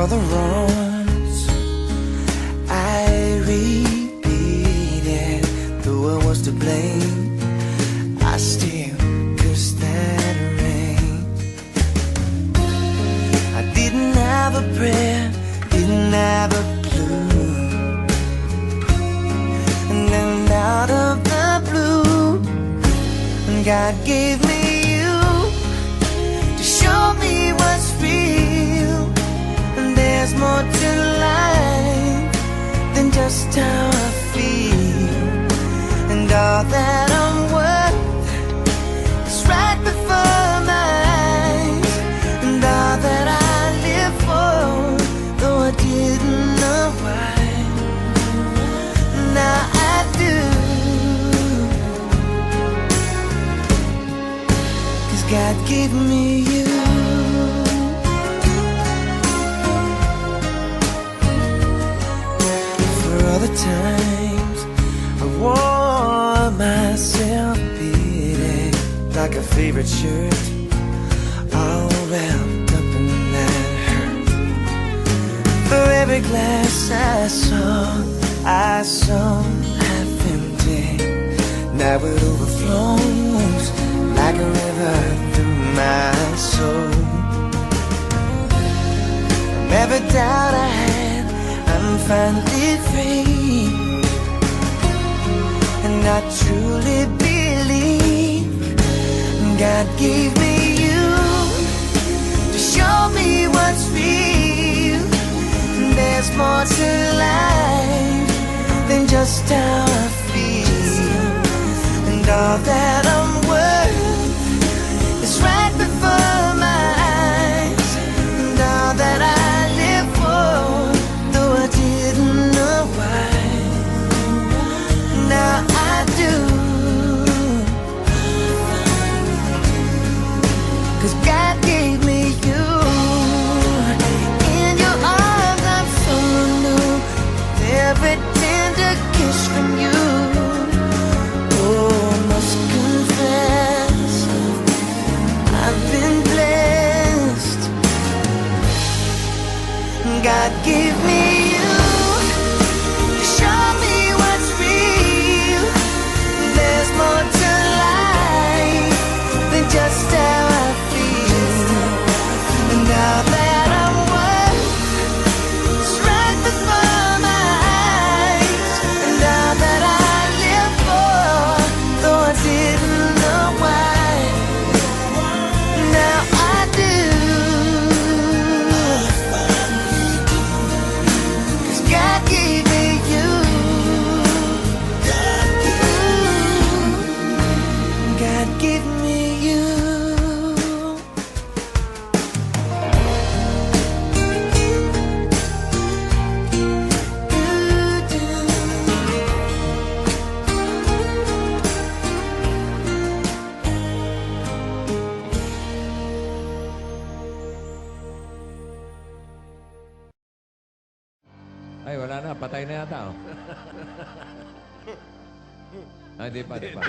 the wrongs I repeated, though I was to blame, I still cursed that rain. I didn't have a prayer, didn't have a clue, and then out of the blue, God gave me you to show me what's real. And there's more to life than just how I feel, and all that I'm worth is right before my eyes, and all that I live for, though I didn't know why, now I do. 'Cause God gave me you. For all the times I wore myself beating like a favorite shirt, all wrapped up in that hurt. For every glass I saw half empty, now it overflows like a river through my soul. From every doubt I had, I'm finally free, and I truly believe God gave me you to show me what's real. And there's more to life than just how I feel, and all that I'm worth is right before my eyes, and all that I live for, though I didn't know why, now I do. 'Cause God gave me you. In your arms I'm so new, with every tender kiss from you. Oh, I must confess, I've been blessed. God gave me you to show me what's real. There's more to life than just how I feel, and now that I'm worth is right before my eyes, and all that I live for, though I didn't know why, now I do. 'Cause God gave me you. God gave me you. Ay, wala na. Patay na yata. Oh. Ay, di pa, di pa.